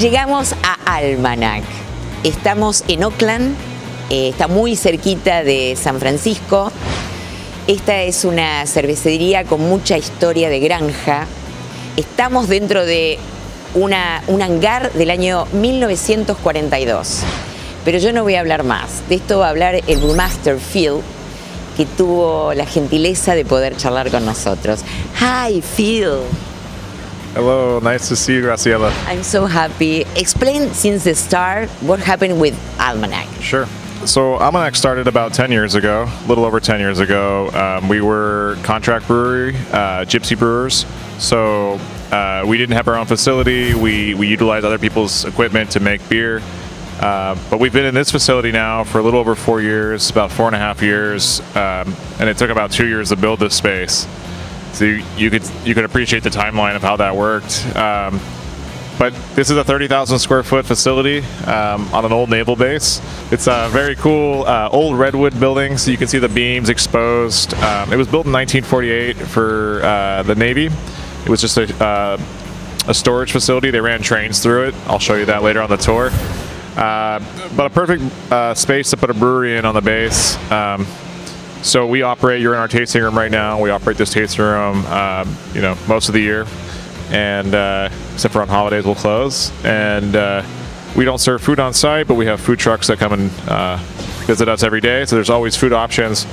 Llegamos a Almanac. Estamos en Oakland, está muy cerquita de San Francisco. Esta es una cervecería con mucha historia de granja. Estamos dentro de un hangar del año 1942. Pero yo no voy a hablar más. De esto va a hablar el brewmaster Phil, que tuvo la gentileza de poder charlar con nosotros. Hi, Phil. Hello, nice to see you, Graciela. I'm so happy. Explain since the start what happened with Almanac. Sure. So Almanac started about 10 years ago, a little over 10 years ago. We were contract brewery, gypsy brewers. So we didn't have our own facility. We utilized other people's equipment to make beer. But we've been in this facility now for a little over 4 years, about 4.5 years, and it took about 2 years to build this space. So you could appreciate the timeline of how that worked. But this is a 30,000 square foot facility on an old naval base. It's a very cool old redwood building, so you can see the beams exposed. It was built in 1948 for the Navy. It was just a storage facility. They ran trains through it. I'll show you that later on the tour. But a perfect space to put a brewery in on the base. So we operate, you're in our tasting room right now. We operate this tasting room, most of the year. And except for on holidays, we'll close. And we don't serve food on site, but we have food trucks that come and visit us every day. So there's always food options.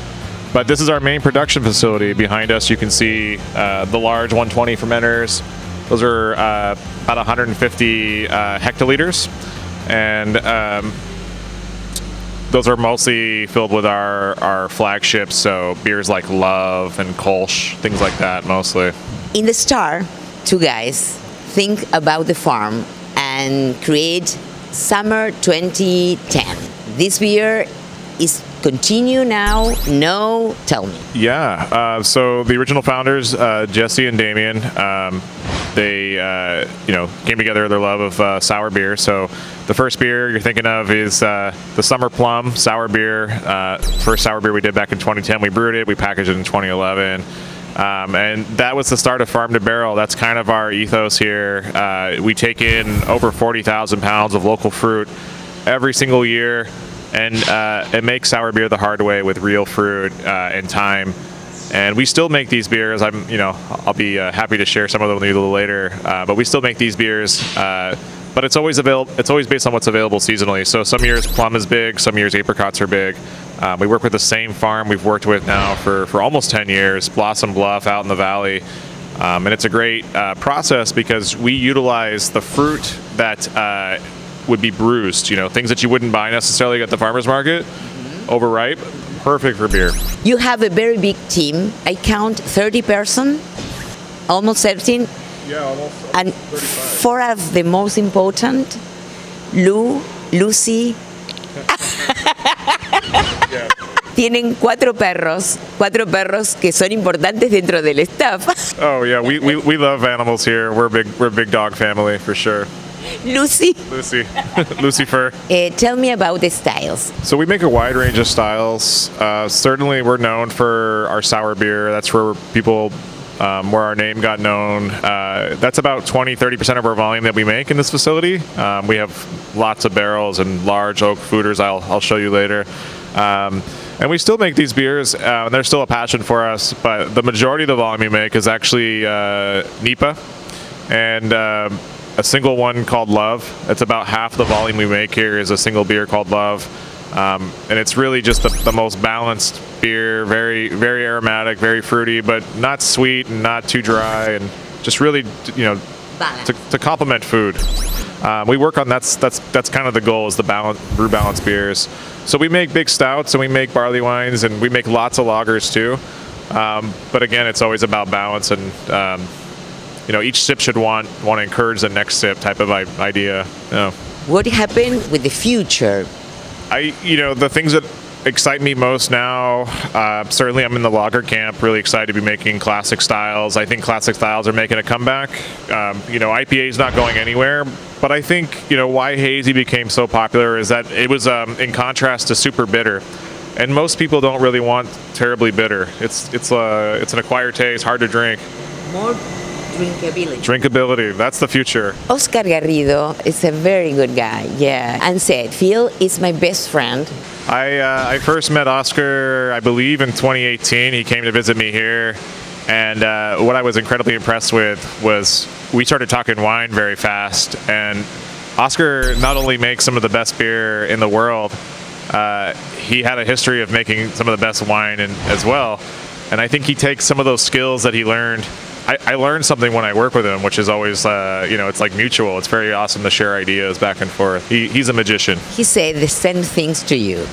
But this is our main production facility. Behind us, you can see the large 120 fermenters. Those are about 150 hectoliters. And those are mostly filled with our flagships, so beers like Love and Kolsch, things like that mostly. In the start, two guys think about the farm and create summer 2010. This beer is continue now? No? Tell me. Yeah, so the original founders, Jesse and Damien, they came together their love of sour beer. So the first beer you're thinking of is the Summer Plum sour beer. First sour beer we did back in 2010. We brewed it, we packaged it in 2011. And that was the start of Farm to Barrel. That's kind of our ethos here. We take in over 40,000 pounds of local fruit every single year and make sour beer the hard way with real fruit and time. And we still make these beers. I'll be happy to share some of them with you a little later. But we still make these beers. But it's always available. It's always based on what's available seasonally. So some years plum is big, some years apricots are big. We work with the same farm we've worked with now for almost 10 years, Blossom Bluff out in the valley. And it's a great process because we utilize the fruit that would be bruised, things that you wouldn't buy necessarily at the farmer's market, overripe, perfect for beer. You have a very big team. I count 30 person, almost 13. Yeah, almost. And 35. Four of the most important, Lucy. Yeah. Tienen cuatro perros que son importantes dentro del staff. Oh yeah, we love animals here. We're a big dog family for sure. Lucy, Lucifer. Tell me about the styles. So we make a wide range of styles. Certainly we're known for our sour beer. That's where where our name got known. That's about 20-30% of our volume that we make in this facility. We have lots of barrels and large oak fooders I'll show you later. And we still make these beers, and they're still a passion for us, but the majority of the volume we make is actually NEPA, and a single one called Love. It's about half the volume we make here is a single beer called Love. And it's really just the most balanced beer, very, very aromatic, very fruity, but not sweet and not too dry, and just really, to complement food. We work on that's kind of the goal, is the brew balance beers. So we make big stouts and we make barley wines and we make lots of lagers too. But again, it's always about balance, and each sip should want to encourage the next sip type of idea. What happened with the future? The things that excite me most now, certainly I'm in the lager camp, really excited to be making classic styles. I think classic styles are making a comeback. IPA is not going anywhere, but I think, why hazy became so popular is that it was in contrast to super bitter. And most people don't really want terribly bitter. It's an acquired taste, hard to drink. More Drinkability. Drinkability, that's the future. Oscar Garrido is a very good guy, yeah. And said, Phil is my best friend. I first met Oscar, I believe, in 2018. He came to visit me here. And what I was incredibly impressed with was we started talking wine very fast. And Oscar not only makes some of the best beer in the world, he had a history of making some of the best wine as well. And I think he takes some of those skills that he learned. I learned something when I work with him, which is always, it's like mutual. It's very awesome to share ideas back and forth. He's a magician. He said the same things to you.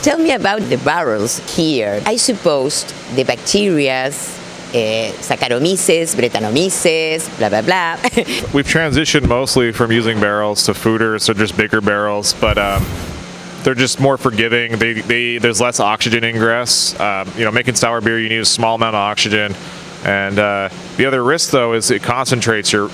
Tell me about the barrels here. I suppose the bacterias, Saccharomyces, Brettanomyces, blah, blah, blah. We've transitioned mostly from using barrels to fooders, so just bigger barrels, but they're just more forgiving. There's less oxygen ingress. Making sour beer, you need a small amount of oxygen. And the other risk, though, is it concentrates your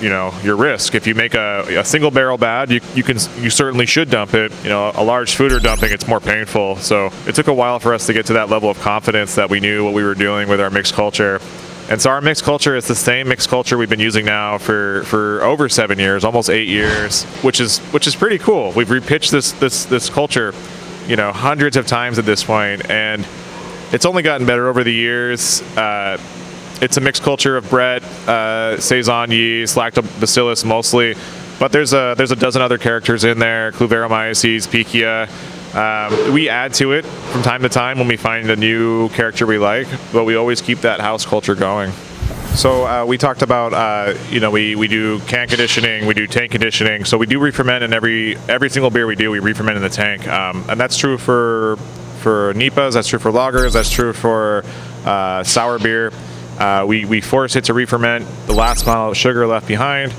risk. If you make a single barrel bad, you certainly should dump it. A large fooder dumping, it's more painful. So it took a while for us to get to that level of confidence that we knew what we were doing with our mixed culture. And so our mixed culture is the same mixed culture we've been using now for over 7 years, almost 8 years, which is pretty cool. We've repitched this culture, hundreds of times at this point, and it's only gotten better over the years. It's a mixed culture of Brett, Saison yeast, Lactobacillus mostly, but there's a dozen other characters in there, Cluveromyces, Pichia. We add to it from time to time when we find a new character we like, but we always keep that house culture going. So we talked about, we do can conditioning, we do tank conditioning, so we do re-ferment in every single beer we do, we re-ferment in the tank, and that's true for NEPAs, that's true for lagers, that's true for sour beer. We force it to re-ferment the last amount of sugar left behind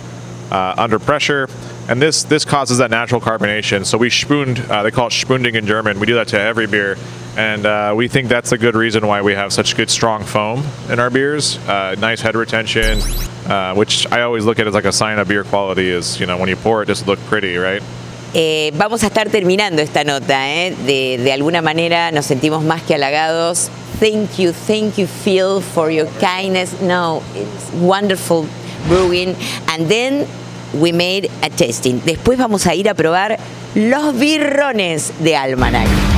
under pressure, and this causes that natural carbonation. So we spooned, they call it spunding in German. We do that to every beer, and we think that's a good reason why we have such good strong foam in our beers. Nice head retention, which I always look at as like a sign of beer quality. Is when you pour it, just look pretty, right? Vamos a estar terminando esta nota, de alguna manera nos sentimos más que halagados. Thank you, Phil, for your kindness. No, it's wonderful brewing. And then we made a tasting. Después vamos a ir a probar los birrones de Almanac.